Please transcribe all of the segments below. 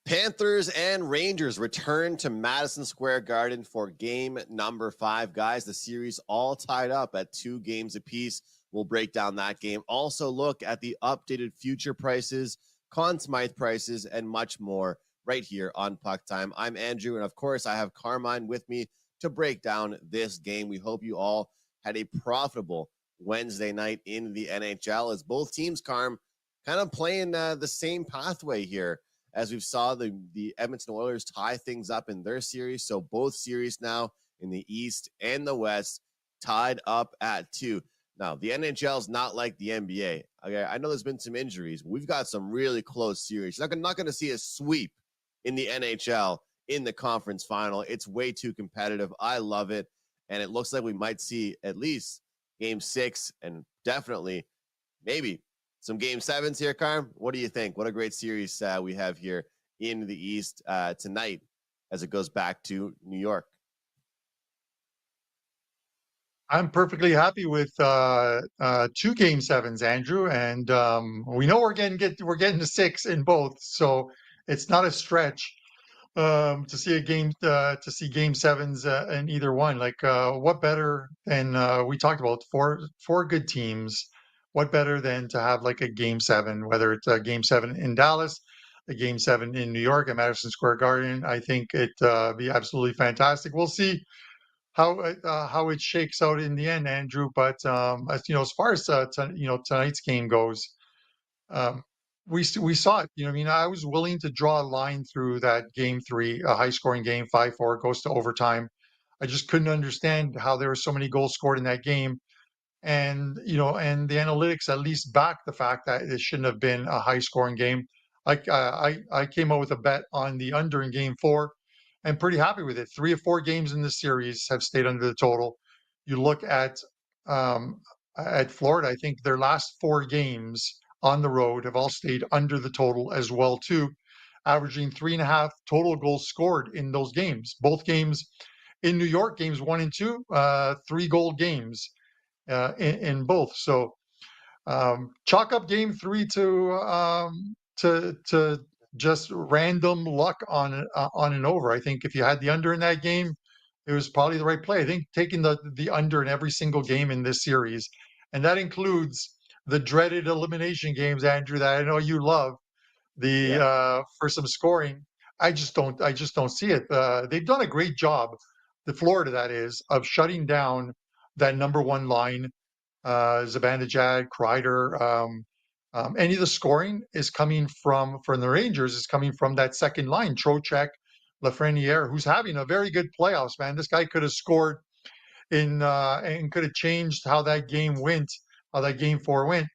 Panthers and Rangers return to Madison Square Garden for game number 5. Guys, the series all tied up at 2 games apiece. We'll break down that game. Also look at the updated future prices, Conn Smythe prices, and much more right here on PuckTime. I'm Andrew, and of course, I have Carmine with me to break down this game. We hope you all had a profitable Wednesday night in the NHL as both teams, Carm, kind of playing the same pathway here as we saw the Edmonton Oilers tie things up in their series. So both series now in the East and the West tied up at 2. Now, the NHL is not like the NBA. Okay, I know there's been some injuries. But we've got some really close series. You're not going to see a sweep in the NHL in the conference final. It's way too competitive. I love it. And it looks like we might see at least game 6 and definitely maybe some game 7s here, Carm. What do you think? What a great series we have here in the East tonight as it goes back to New York. I'm perfectly happy with 2 game 7s, Andrew, and we know we're getting to 6 in both, so it's not a stretch to see game 7s in either one. Like what better than we talked about four good teams. What better than to have like a game 7, whether it's a game 7 in Dallas, a game 7 in New York at Madison Square Garden. I think it be absolutely fantastic. We'll see how it shakes out in the end, Andrew. But as far as tonight's game goes, um, we saw it. I mean, I was willing to draw a line through that game 3, a high scoring game, 5-4, goes to overtime. I just couldn't understand how there were so many goals scored in that game. And and the analytics at least back the fact that it shouldn't have been a high scoring game. I came up with a bet on the under in game 4. I'm pretty happy with it. 3 of 4 games in the series have stayed under the total. You look um, at Florida. I think their last 4 games on the road have all stayed under the total as well too, averaging 3.5 total goals scored in those games. Both games in New York, games 1 and 2, 3-goal games in both. So chalk up game 3 to just random luck on and over. I think if you had the under in that game, it was probably the right play. I think taking the under in every single game in this series, and that includes the dreaded elimination games, Andrew, that I know you love, for some scoring. I just don't see it. They've done a great job, the Florida that is, of shutting down that number 1 line, Zibanejad, Kreider. Any of the scoring is coming from the Rangers is coming from that second line, Trocheck, Lafreniere, who's having a very good playoffs, man. This guy could have scored and could have changed how that game went, how that game 4 went.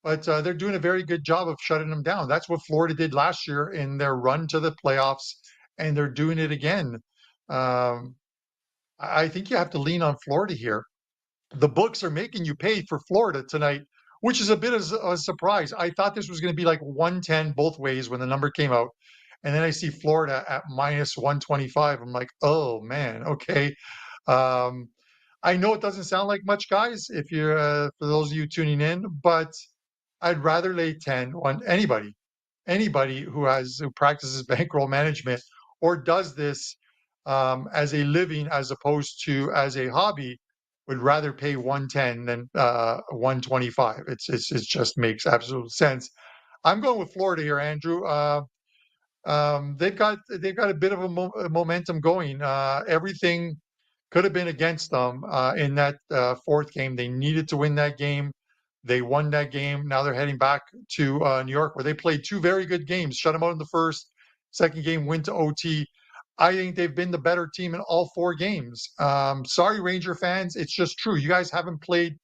But they're doing a very good job of shutting them down. That's what Florida did last year in their run to the playoffs, and they're doing it again. Um, I think you have to lean on Florida here. The books are making you pay for Florida tonight, which is a bit of a surprise. I thought this was going to be like 110 both ways when the number came out. And then I see Florida at minus 125. I'm like, oh man, okay. Um, I know it doesn't sound like much, guys, if you're for those of you tuning in, but I'd rather lay 10 on anybody who practices bankroll management or does this as a living as opposed to as a hobby would rather pay 110 than 125. It just makes absolute sense. I'm going with Florida here, Andrew. They've got a bit of a momentum going. Everything could have been against them in that 4th game. They needed to win that game. They won that game. Now they're heading back to New York, where they played 2 very good games. Shut them out in the first. Second game went to OT. I think they've been the better team in all 4 games. Sorry, Ranger fans. It's just true. You guys haven't played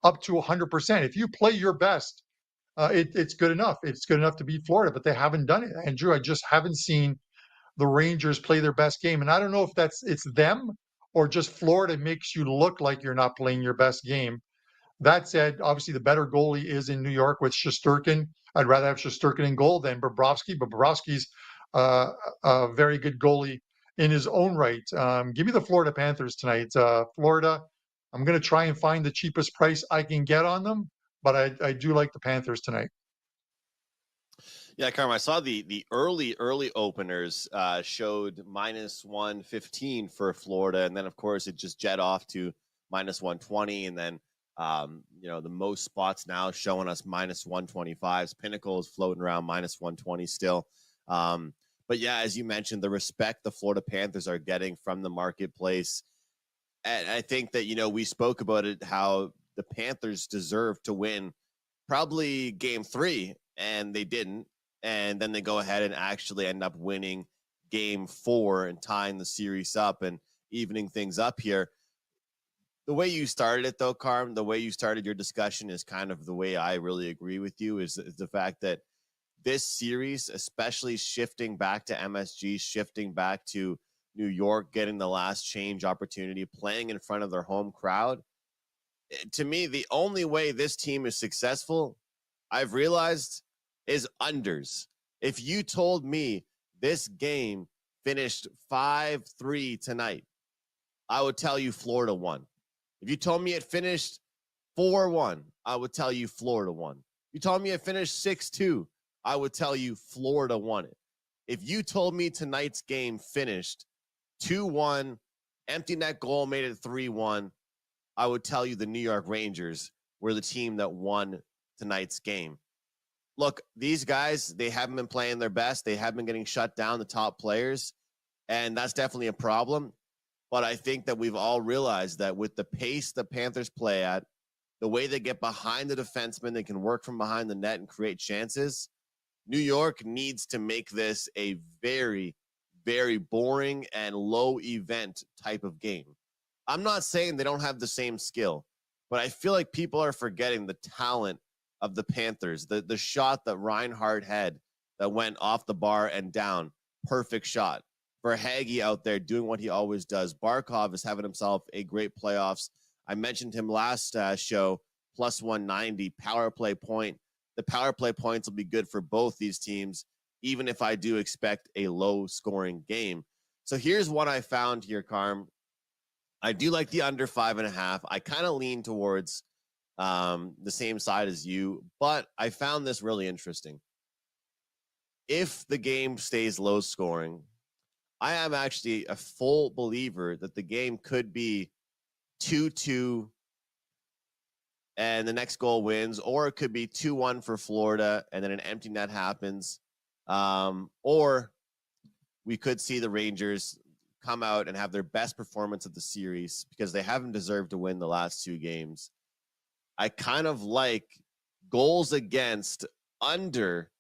up to 100%. If you play your best, it's good enough. It's good enough to beat Florida, but they haven't done it. Andrew, I just haven't seen the Rangers play their best game. And I don't know if it's them or just Florida makes you look like you're not playing your best game. That said, obviously the better goalie is in New York with Shesterkin. I'd rather have Shesterkin in goal than Bobrovsky, but Bobrovsky's a very good goalie in his own right. Give me the Florida Panthers tonight. Florida, I'm going to try and find the cheapest price I can get on them, but I do like the Panthers tonight. Yeah, Carmen, I saw the early openers showed minus 115 for Florida, and then of course it just jet off to minus 120, and then the most spots now showing us minus 125s. Pinnacle is floating around minus 120 still. But yeah, as you mentioned, the respect the Florida Panthers are getting from the marketplace, and I think that we spoke about it, how the Panthers deserve to win probably game 3, and they didn't. And then they go ahead and actually end up winning game 4 and tying the series up and evening things up here. The way you started it, though, Carm, the way you started your discussion is kind of the way I really agree with you, is the fact that this series, especially shifting back to MSG, shifting back to New York, getting the last change opportunity, playing in front of their home crowd, to me, the only way this team is successful, I've realized, is unders. If you told me this game finished 5-3 tonight, I would tell you Florida won. If you told me it finished 4-1, I would tell you Florida won. If you told me it finished 6-2, I would tell you Florida won it. If you told me tonight's game finished 2-1, empty net goal made it 3-1, I would tell you the New York Rangers were the team that won tonight's game. Look, these guys, they haven't been playing their best. They have been getting shut down, the top players, and that's definitely a problem. But I think that we've all realized that with the pace the Panthers play at, the way they get behind the defenseman, they can work from behind the net and create chances. New York needs to make this a very, very boring and low event type of game. I'm not saying they don't have the same skill, but I feel like people are forgetting the talent of the Panthers. The shot that Reinhart had that went off the bar and down, perfect shot. For Hagee out there doing what he always does. Barkov is having himself a great playoffs. I mentioned him last show, plus 190, power play point. The power play points will be good for both these teams, even if I do expect a low-scoring game. So here's what I found here, Carm. I do like the under 5.5. I kind of lean towards the same side as you, but I found this really interesting. If the game stays low scoring, I am actually a full believer that the game could be 2-2 and the next goal wins, or it could be 2-1 for Florida and then an empty net happens. Or we could see the Rangers come out and have their best performance of the series because they haven't deserved to win the last 2 games. I kind of like goals against under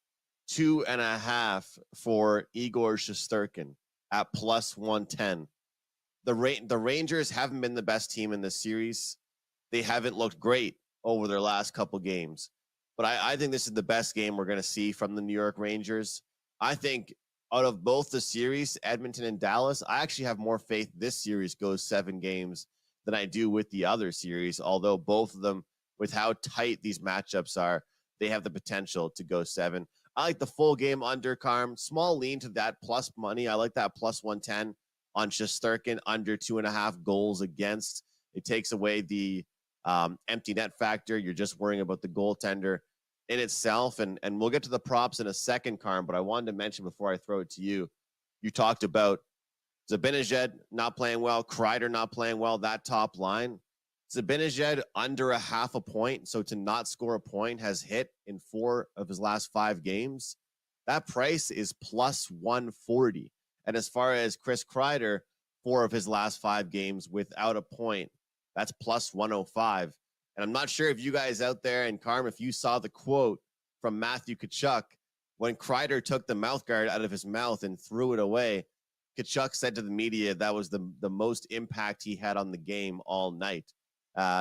2.5 for Igor Shesterkin at plus 110. The Rangers haven't been the best team in this series. They haven't looked great over their last couple games. But I think this is the best game we're going to see from the New York Rangers. I think out of both the series, Edmonton and Dallas, I actually have more faith this series goes 7 games than I do with the other series, although both of them, with how tight these matchups are, they have the potential to go 7. I like the full game under, Carm. Small lean to that plus money. I like that plus 110 on Shesterkin under 2.5 goals against. It takes away the empty net factor. You're just worrying about the goaltender in itself. And we'll get to the props in a second, Carm, but I wanted to mention before I throw it to you, you talked about Zibanejad not playing well, Kreider not playing well, that top line. Zibanejad under 0.5 point, so to not score a point, has hit in 4 of his last 5 games. That price is plus 140. And as far as Chris Kreider, 4 of his last 5 games without a point, that's plus 105. And I'm not sure if you guys out there, and Carm, if you saw the quote from Matthew Tkachuk when Kreider took the mouthguard out of his mouth and threw it away. Tkachuk said to the media that was the most impact he had on the game all night.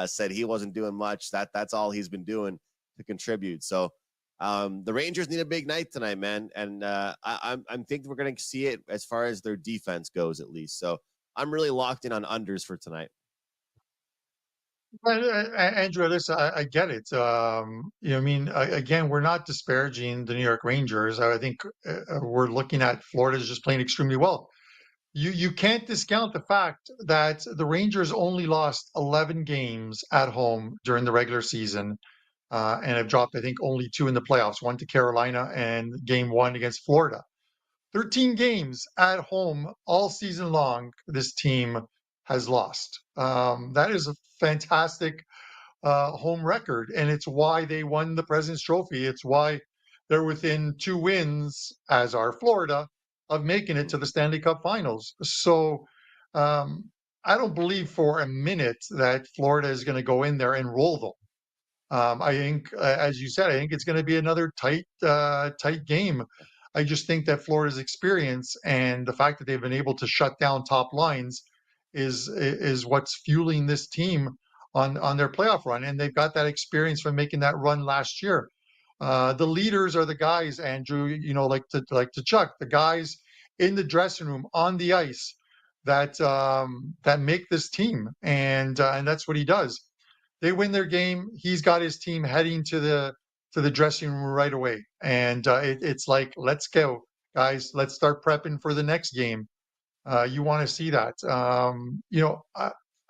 Said he wasn't doing much. That's all he's been doing to contribute. So the Rangers need a big night tonight, man. And I'm thinking we're going to see it as far as their defense goes, at least. So I'm really locked in on unders for tonight. Andrew, listen, I get it. I mean, again, we're not disparaging the New York Rangers. I think we're looking at Florida's just playing extremely well. You can't discount the fact that the Rangers only lost 11 games at home during the regular season. and have dropped, I think, only 2 in the playoffs, one to Carolina and game 1 against Florida. 13 games at home all season long, this team has lost. That is a fantastic home record, and it's why they won the President's Trophy. It's why they're within 2 wins, as are Florida, of making it to the Stanley Cup Finals. So um, I don't believe for a minute that Florida is going to go in there and roll them. I think, as you said, I think it's going to be another tight game. I just think that Florida's experience and the fact that they've been able to shut down top lines is what's fueling this team on their playoff run, and they've got that experience from making that run last year. The leaders are the guys, Andrew. Like to Chuck, the guys in the dressing room, on the ice, that make this team, and that's what he does. They win their game. He's got his team heading to the dressing room right away, and it's like, let's go, guys. Let's start prepping for the next game. You want to see that.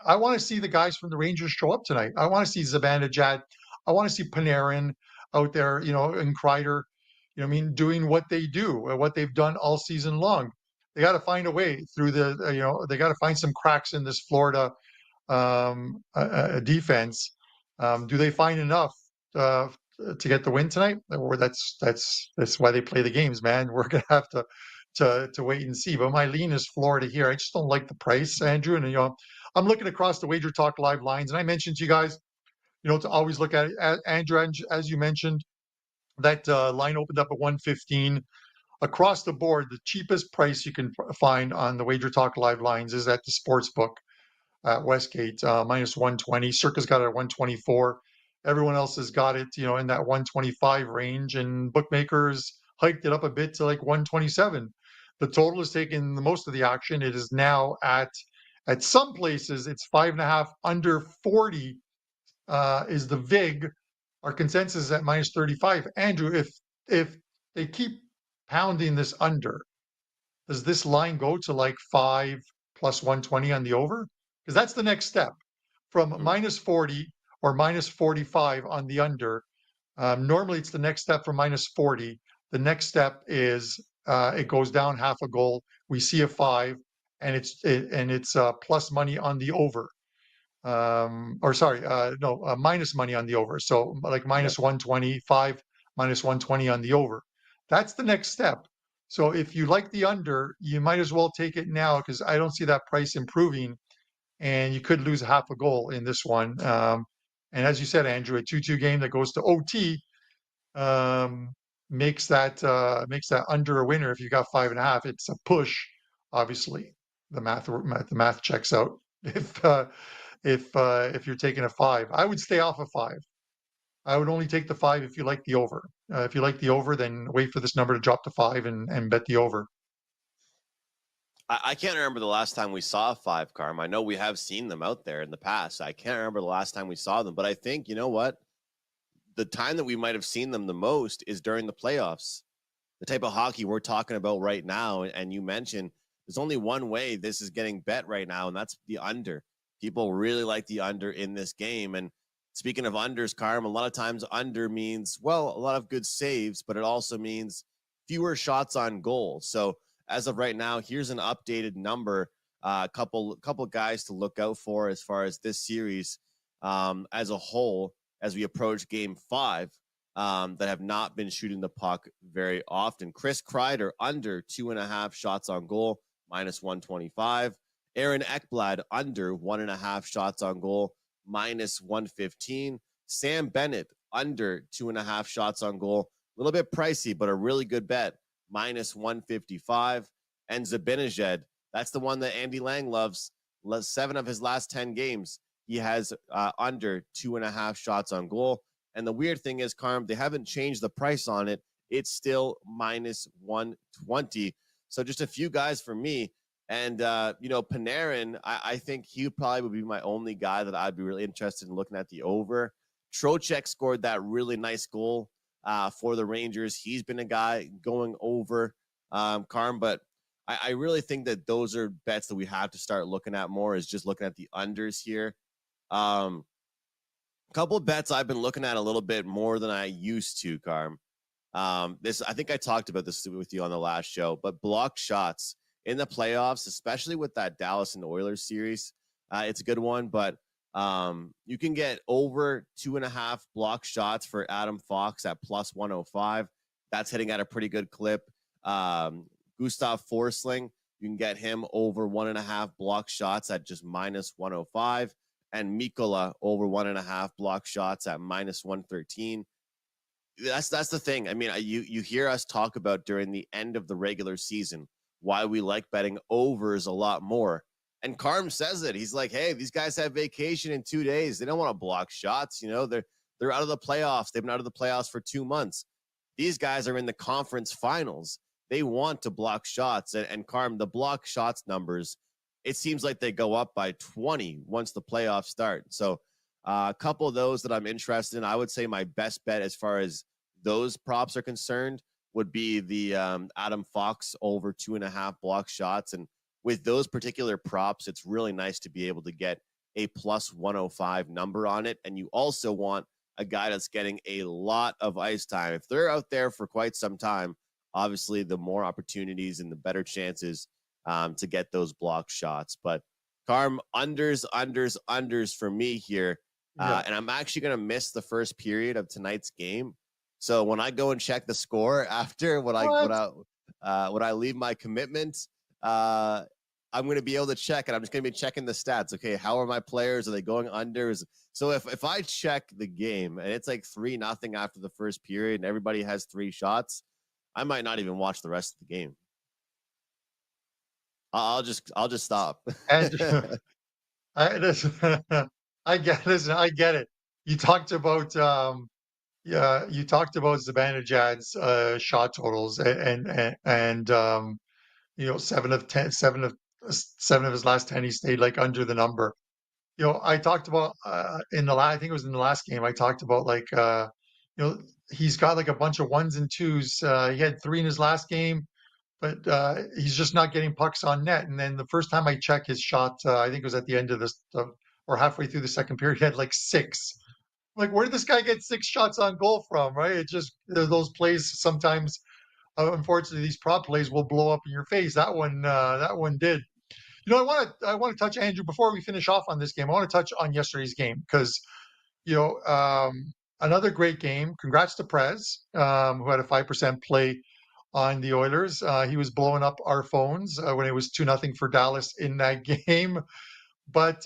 I want to see the guys from the Rangers show up tonight. I want to see Zibanejad. I want to see Panarin out there, and Kreider, doing what they do, what they've done all season long. They got to find a way through they got to find some cracks in this Florida defense. Do they find enough to get the win tonight? Or that's why they play the games, man. We're gonna have to wait and see. But my lean is Florida here. I just don't like the price, Andrew. And I'm looking across the WagerTalk live lines, and I mentioned to you guys, to always look at it. Andrew, as you mentioned, that line opened up at 115. Across the board, the cheapest price you can find on the WagerTalk live lines is at the sports book at Westgate, minus 120. Circa's got it at 124. Everyone else has got it, in that 125 range, and bookmakers hiked it up a bit to like 127. The total has taken the most of the action. It is now at some places it's 5.5 under 40 is the VIG. Our consensus is at minus 35. Andrew, if they keep pounding this under, does this line go to like 5 plus 120 on the over? Because that's the next step from minus 40 or minus 45 on the under. Normally, it's the next step from minus 40. The next step is it goes down half a goal. We see a 5, and it's plus money on the over. Minus money on the over. So like minus 125, minus 120 on the over. That's the next step. So if you like the under, you might as well take it now, because I don't see that price improving, and you could lose half a goal in this one. And as you said, Andrew, a 2-2 game that goes to OT makes that under a winner. If you got 5.5, it's a push. Obviously, the math checks out. If you're taking a 5, I would stay off of 5. I would only take the 5 if you like the over. If you like the over, then wait for this number to drop to 5 and bet the over. I can't remember the last time we saw a 5, Carm. I know we have seen them out there in the past. I can't remember the last time we saw them, but I think, you know what? The time that we might have seen them the most is during the playoffs. The type of hockey we're talking about right now, and you mentioned there's only one way this is getting bet right now, and that's the under. People really like the under in this game. And speaking of unders, Carm, a lot of times under means, well, a lot of good saves, but it also means fewer shots on goal. So as of right now, here's an updated number, a couple guys to look out for as far as this series as a whole, as we approach game 5, that have not been shooting the puck very often. Chris Kreider, under 2.5 shots on goal, minus 125. Aaron Ekblad, under 1.5 shots on goal, minus 115. Sam Bennett, under 2.5 shots on goal. A little bit pricey, but a really good bet, minus 155. And Zibanejad, that's the one that Andy Lang loves. 7 of his last 10 games, he has under 2.5 shots on goal. And the weird thing is, Carm, they haven't changed the price on it. It's still minus 120. So just a few guys for me. And, Panarin, I think he probably would be my only guy that I'd be really interested in looking at the over. Trocheck scored that really nice goal for the Rangers. He's been a guy going over, Carm. But I really think that those are bets that we have to start looking at more, is just looking at the unders here. Couple of bets I've been looking at a little bit more than I used to, Carm. This, I think I talked about this with you on the last show, but blocked shots in the playoffs, especially with that Dallas and Oilers series, it's a good one. But you can get over 2.5 block shots for Adam Fox at plus 105. That's hitting at a pretty good clip. Gustav Forsling, you can get him over 1.5 block shots at just minus 105. And Mikola over 1.5 block shots at minus 113. That's the thing. I mean, you hear us talk about during the end of the regular season why we like betting overs a lot more. And Carm says it. He's like, hey, these guys have vacation in 2 days. They don't want to block shots. You know, they're out of the playoffs. They've been out of the playoffs for 2 months. These guys are in the conference finals. They want to block shots. And Carm, the block shots numbers, it seems like they go up by 20 once the playoffs start. So a couple of those that I'm interested in. I would say my best bet as far as those props are concerned would be the Adam Fox over 2.5 block shots. And with those particular props, it's really nice to be able to get a plus 105 number on it. And you also want a guy that's getting a lot of ice time. If they're out there for quite some time, obviously the more opportunities and the better chances to get those block shots. But Carm, unders for me here. And I'm actually going to miss the first period of tonight's game. So when I go and check the score after when I leave my commitment, I'm going to be able to check, and I'm just going to be checking the stats. Okay, how are my players? Are they going unders? So if I check the game and it's like 3-0 after the first period and everybody has 3 shots, I might not even watch the rest of the game. I'll just stop. And I get it. You talked about Zibanejad's shot totals and 7 of his last 10 he stayed like under the number. I talked about I think it was in the last game, I talked about he's got like a bunch of ones and twos. He had 3 in his last game, but he's just not getting pucks on net. And then the first time I checked his shot, I think it was at the end of this or halfway through the second period, he had like 6. Like, where did this guy get 6 shots on goal from? Right? It just those plays sometimes. Unfortunately, these prop plays will blow up in your face. That one did. I want to touch, Andrew, before we finish off on this game. I want to touch on yesterday's game because another great game. Congrats to Prez, who had a 5% play on the Oilers. He was blowing up our phones when it was 2-0 for Dallas in that game. But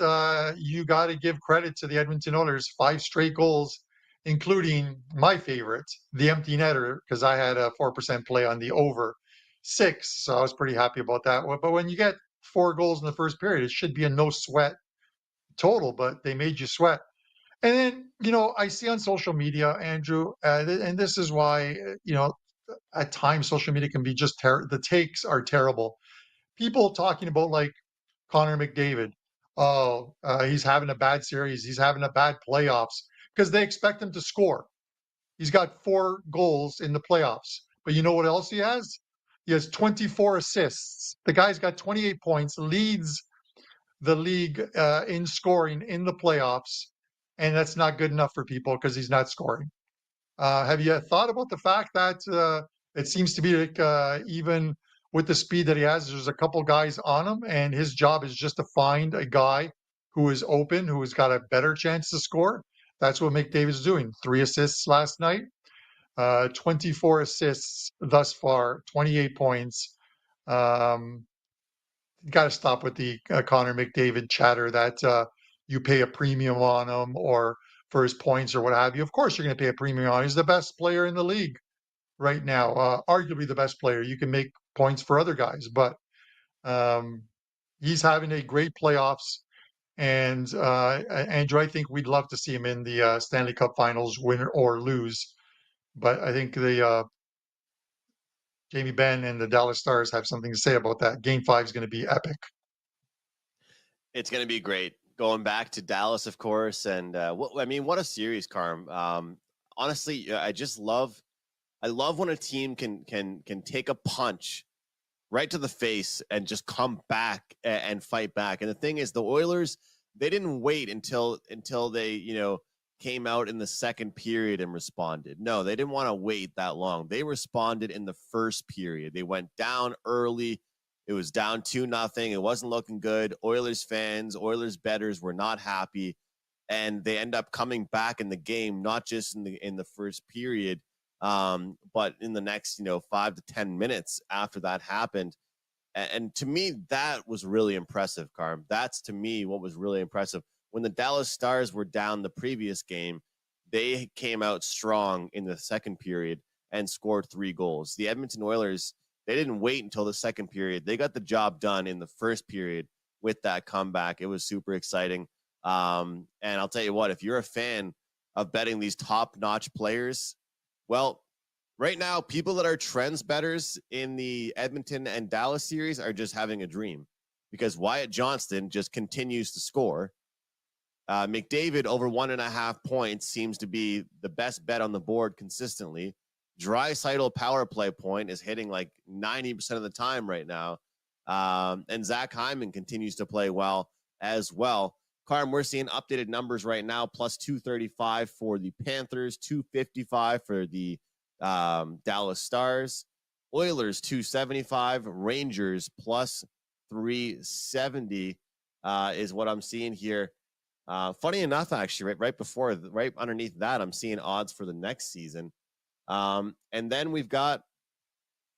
you got to give credit to the Edmonton Oilers. 5 straight goals, including my favorite, the empty netter, because I had a 4% play on the over 6. So I was pretty happy about that. But when you get 4 goals in the first period, it should be a no sweat total, but they made you sweat. And then, I see on social media, Andrew, and this is why, at times social media can be just the takes are terrible. People talking about like Connor McDavid. Oh, he's having a bad series. He's having a bad playoffs because they expect him to score. He's got 4 goals in the playoffs. But you know what else he has? He has 24 assists. The guy's got 28 points, leads the league in scoring in the playoffs. And that's not good enough for people because he's not scoring. Have you thought about the fact that it seems to be like even with the speed that he has, there's a couple guys on him, and his job is just to find a guy who is open, who has got a better chance to score. That's what McDavid's doing. 3 assists last night, 24 assists thus far, 28 points. Got to stop with the Connor McDavid chatter that you pay a premium on him or for his points or what have you. Of course, you're going to pay a premium on him. He's the best player in the league right now, arguably the best player. You can make points for other guys, but he's having a great playoffs. And Andrew, I think we'd love to see him in the Stanley Cup Finals, win or lose. But I think the Jamie Benn and the Dallas Stars have something to say about that. Game 5 is going to be epic. It's going to be great. Going back to Dallas, of course, and what a series, Carm. Honestly, I love when a team can take a punch right to the face and just come back and fight back. And the thing is, the Oilers, they didn't wait until they came out in the second period and responded. No, they didn't want to wait that long. They responded in the first period. They went down early. It was down 2-0. It wasn't looking good. Oilers fans, Oilers bettors were not happy, and they end up coming back in the game, not just in the first period, but in the next 5 to 10 minutes after that happened. And to me, that was really impressive, Carm. That's, to me, what was really impressive. When the Dallas Stars were down the previous game, they came out strong in the second period and scored 3 goals. The Edmonton Oilers, they didn't wait until the second period. They got the job done in the first period with that comeback. It was super exciting. And I'll tell you what, if you're a fan of betting these top-notch players, well, right now, people that are trends bettors in the Edmonton and Dallas series are just having a dream, because Wyatt Johnston just continues to score. McDavid over 1.5 points seems to be the best bet on the board consistently. Draisaitl power play point is hitting like 90% of the time right now. And Zach Hyman continues to play well as well. Carm, we're seeing updated numbers right now, plus 235 for the Panthers, 255 for the Dallas Stars, Oilers 275, Rangers plus 370 is what I'm seeing here. Funny enough, actually, right underneath that, I'm seeing odds for the next season. And then we've got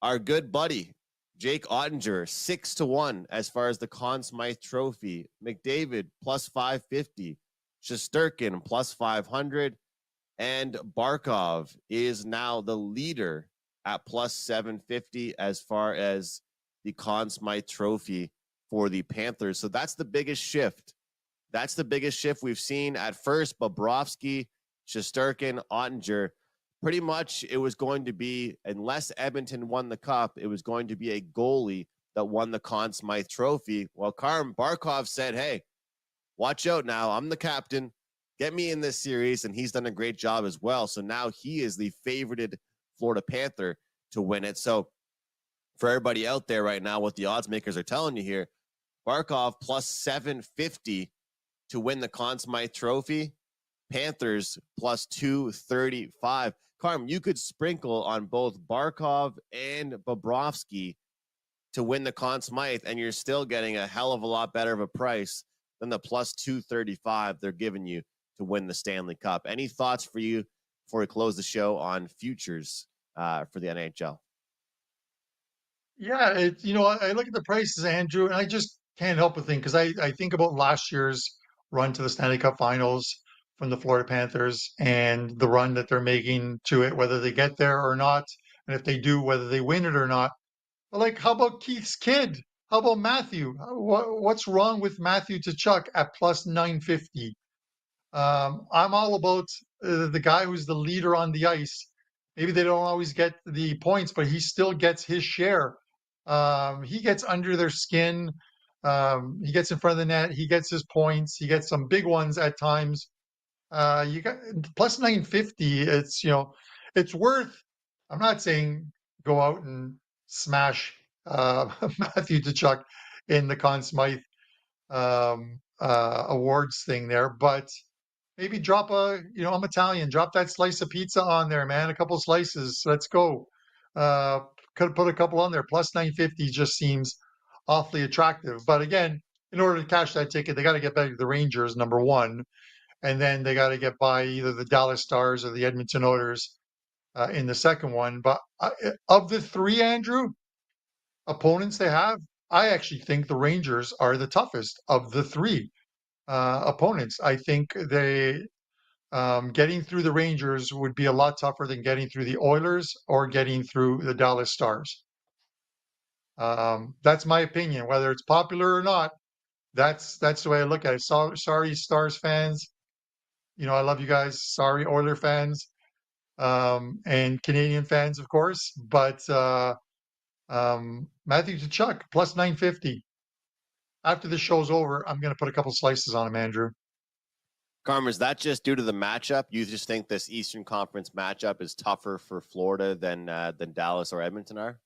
our good buddy Jake Ottinger 6-1 as far as the Conn Smythe Trophy. McDavid plus 550, Shesterkin plus 500. And Barkov is now the leader at plus 750 as far as the Conn Smythe Trophy for the Panthers. So that's the biggest shift. That's the biggest shift we've seen. At first, Bobrovsky, Shesterkin, Ottinger, pretty much it was going to be, unless Edmonton won the cup, it was going to be a goalie that won the Conn Smythe Trophy. Well, Barkov said, hey, watch out now. I'm the captain. Get me in this series, and he's done a great job as well. So now he is the favorited Florida Panther to win it. So for everybody out there right now, what the odds makers are telling you here, Barkov plus 750 to win the Conn Smythe Trophy, Panthers plus 235. Carm, you could sprinkle on both Barkov and Bobrovsky to win the Conn Smythe, and you're still getting a hell of a lot better of a price than the plus 235 they're giving you to win the Stanley Cup. Any thoughts for you before we close the show on futures for the NHL? Yeah, I look at the prices, Andrew, and I just can't help but think, because I think about last year's run to the Stanley Cup Finals from the Florida Panthers and the run that they're making to it, whether they get there or not, and if they do, whether they win it or not. But like, how about Keith's kid? How about Matthew? What's wrong with Matthew Tkachuk at plus 950? I'm all about the guy who's the leader on the ice. Maybe they don't always get the points, but he still gets his share. He gets under their skin. He gets in front of the net. He gets his points. He gets some big ones at times. You got plus 950. It's worth. I'm not saying go out and smash Matthew Tkachuk in the Conn Smythe awards thing there, but maybe drop I'm Italian, drop that slice of pizza on there, man. A couple slices. Let's go. Uh, could put a couple on there. Plus 950 just seems awfully attractive. But again, in order to cash that ticket, they got to get back to the Rangers, number one. And then they got to get by either the Dallas Stars or the Edmonton Oilers in the second one. But of the three, Andrew, opponents they have, I actually think the Rangers are the toughest of the three opponents. I think getting through the Rangers would be a lot tougher than getting through the Oilers or getting through the Dallas Stars. That's my opinion. Whether it's popular or not, that's the way I look at it. Sorry, Stars fans. I love you guys. Sorry, Oiler fans, and Canadian fans, of course. But Matthew Tkachuk plus 950. After the show's over, I'm going to put a couple slices on him, Andrew. Carmen, is that just due to the matchup? You just think this Eastern Conference matchup is tougher for Florida than Dallas or Edmonton are?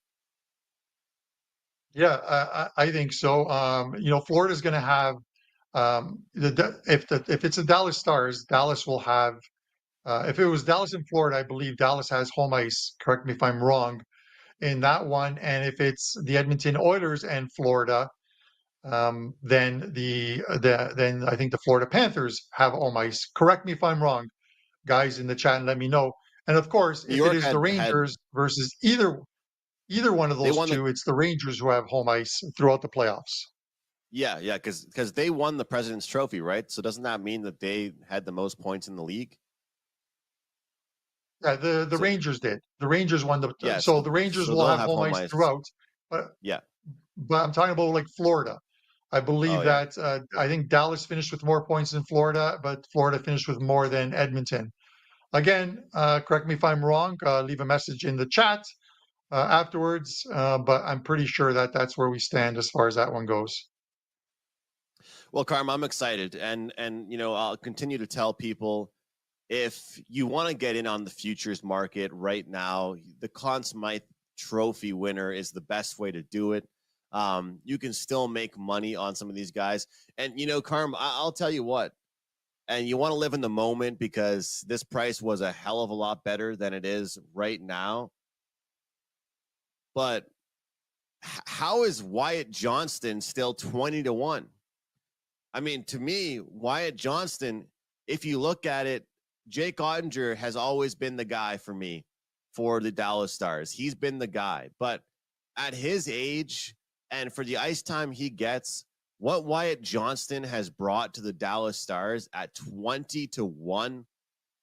Yeah, I think so. Florida's going to have If it's the Dallas Stars, Dallas will have. If it was Dallas and Florida, I believe Dallas has home ice. Correct me if I'm wrong in that one. And if it's the Edmonton Oilers and Florida, then I think the Florida Panthers have home ice. Correct me if I'm wrong, guys in the chat, and let me know. And of course, New if it York is the had Rangers versus either one of they those won the two, it's the Rangers who have home ice throughout the playoffs. yeah, because they won the President's Trophy, right? So doesn't that mean that they had the most points in the league? Yeah, the So Rangers did. The Rangers won the yeah, so the Rangers so will they'll have have home home ice ice. throughout, but Yeah. but I'm talking about like Florida. I Oh believe yeah. that I think Dallas finished with more points than Florida, but Florida finished with more than Edmonton. Again, correct me if I'm wrong. Leave a message in the chat afterwards, but I'm pretty sure that that's where we stand as far as that one goes. Well, Carm, I'm excited, and I'll continue to tell people, if you want to get in on the futures market right now, the Conn Smythe Trophy winner is the best way to do it. You can still make money on some of these guys, and Carm, I'll tell you what. And you want to live in the moment, because this price was a hell of a lot better than it is right now. But how is Wyatt Johnston still 20-1? I mean, to me, Wyatt Johnston, if you look at it, Jake Ottinger has always been the guy for me for the Dallas Stars. He's been the guy. But at his age and for the ice time he gets, what Wyatt Johnston has brought to the Dallas Stars at 20-1,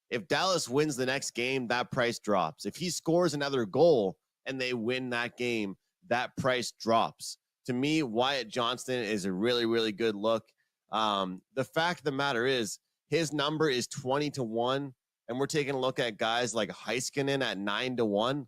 if Dallas wins the next game, that price drops. If he scores another goal and they win that game, that price drops. To me, Wyatt Johnston is a really, really good look. The fact of the matter is, his number is 20-1, and we're taking a look at guys like Heiskanen at 9-1.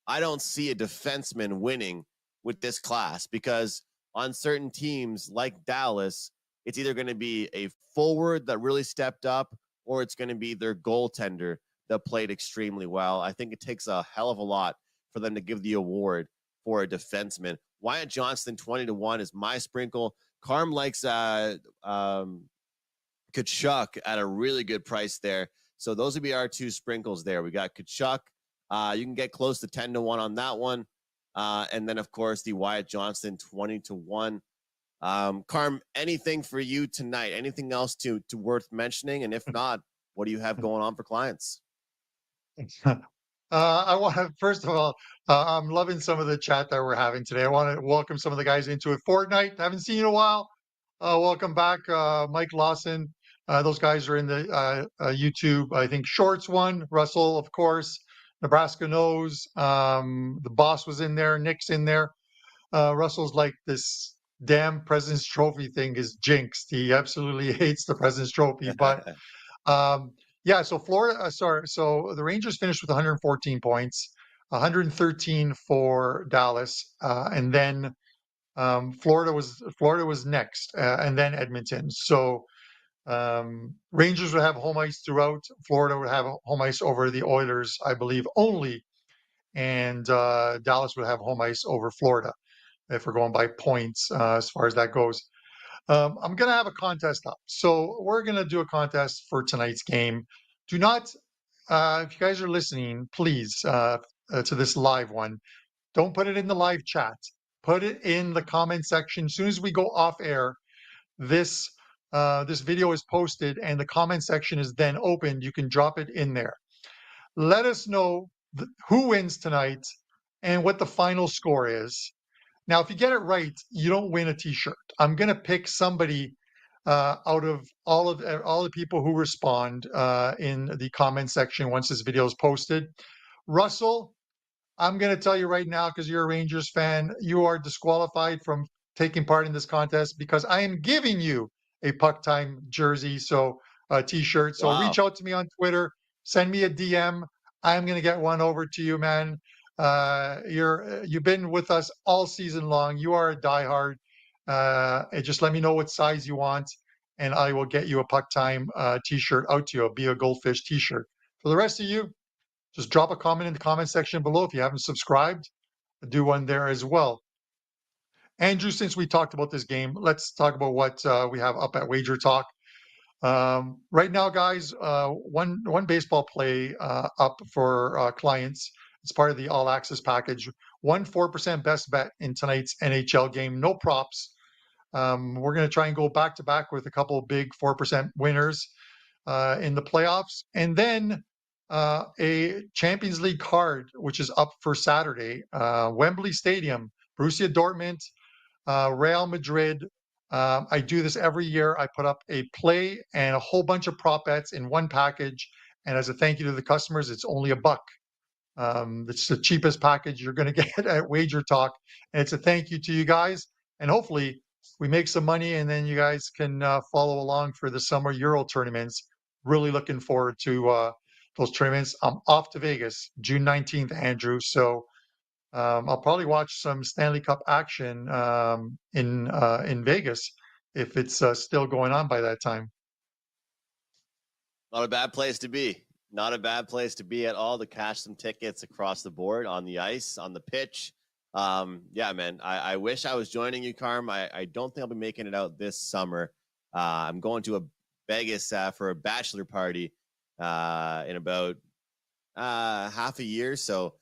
I don't see a defenseman winning with this class, because on certain teams like Dallas, it's either going to be a forward that really stepped up, or it's going to be their goaltender that played extremely well. I think it takes a hell of a lot for them to give the award for a defenseman. Wyatt Johnston 20-1 is my sprinkle. Carm likes Kachuk at a really good price there. So those would be our two sprinkles there. We got Kachuk. You can get close to 10-1 on that one. And then, of course, the Wyatt Johnston 20-1. Carm, anything for you tonight? Anything else to worth mentioning? And if not, what do you have going on for clients? I want to, first of all, I'm loving some of the chat that we're having today. I want to welcome some of the guys into it. Fortnite, haven't seen you in a while. Welcome back, Mike Lawson. Those guys are in the YouTube, I think, Shorts one. Russell, of course. Nebraska knows. The boss was in there. Nick's in there. Russell's like, this damn President's Trophy thing is jinxed. He absolutely hates the President's Trophy. But yeah, so so the Rangers finished with 114 points, 113 for Dallas, and then Florida was next, and then Edmonton. So Rangers would have home ice throughout. Florida would have home ice over the Oilers, I believe, only, and Dallas would have home ice over Florida if we're going by points as far as that goes. I'm going to have a contest up. So we're going to do a contest for tonight's game. Do not, if you guys are listening, please, to this live one, don't put it in the live chat. Put it in the comment section. As soon as we go off air, this this video is posted and the comment section is then opened. You can drop it in there. Let us know who wins tonight and what the final score is. Now, if you get it right, you don't win a T-shirt. I'm going to pick somebody out of all the people who respond in the comment section once this video is posted. Russell, I'm going to tell you right now, because you're a Rangers fan, you are disqualified from taking part in this contest, because I am giving you a PuckTime jersey, so a T-shirt. So reach Wow. out to me on Twitter, send me a DM. I'm going to get one over to you, man. You've been with us all season long. You are a diehard. Just let me know what size you want, and I will get you a PuckTime T-shirt out to you. It'll be a Goldfish T-shirt. For the rest of you, just drop a comment in the comment section below. If you haven't subscribed, do one there as well. Andrew, since we talked about this game, let's talk about what we have up at WagerTalk. Right now, guys, one baseball play up for clients. It's part of the All Access package. 4% best bet in tonight's NHL game. No props. We're going to try and go back to back with a couple of big 4% winners in the playoffs. And then a Champions League card, which is up for Saturday. Wembley Stadium, Borussia Dortmund, Real Madrid. I do this every year. I put up a play and a whole bunch of prop bets in one package. And as a thank you to the customers, it's only $1. It's the cheapest package you're going to get at WagerTalk. And it's a thank you to you guys. And hopefully we make some money and then you guys can follow along for the summer Euro tournaments. Really looking forward to those tournaments. I'm off to Vegas, June 19th, Andrew. So I'll probably watch some Stanley Cup action in Vegas if it's still going on by that time. Not a bad place to be. Not a bad place to be at all, to cash some tickets across the board, on the ice, on the pitch. Yeah, man, I wish I was joining you, Carm. I don't think I'll be making it out this summer. I'm going to Vegas for a bachelor party in about half a year. So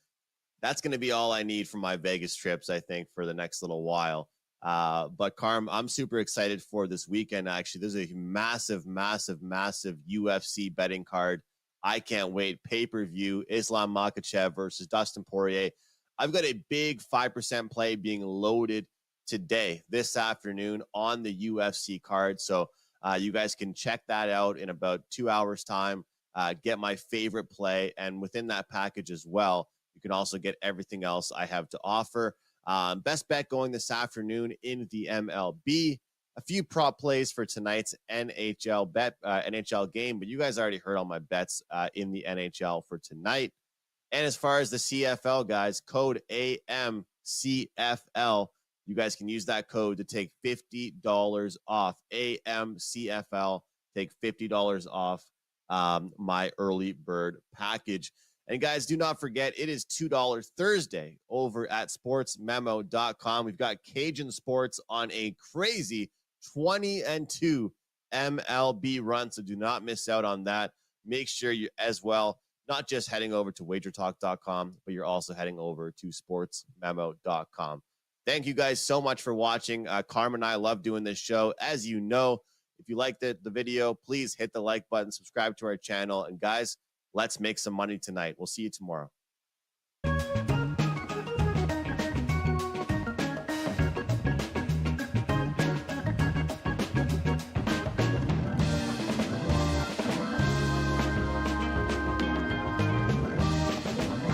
that's going to be all I need for my Vegas trips, I think, for the next little while. But Carm, I'm super excited for this weekend. Actually, there's a massive UFC betting card. I can't wait. Pay-per-view, Islam Makhachev versus Dustin Poirier. I've got a big 5% play being loaded today, this afternoon, on the UFC card. So you guys can check that out in about 2 hours' time. Get my favorite play. And within that package as well, you can also get everything else I have to offer. Best bet going this afternoon in the MLB. A few prop plays for tonight's NHL game, but you guys already heard all my bets in the NHL for tonight. And as far as the CFL, guys, code AMCFL. You guys can use that code to take $50 off. AMCFL. Take $50 off my early bird package. And guys, do not forget, it is $2 Thursday over at sportsmemo.com. We've got Cajun Sports on a crazy 20-2 MLB run, so do not miss out on that. Make sure you as well, not just heading over to wagertalk.com, but you're also heading over to sportsmemo.com. Thank you guys so much for watching. Carmen and I love doing this show. As you know, if you liked the video, please hit the like button, subscribe to our channel, and guys, let's make some money tonight. We'll see you tomorrow.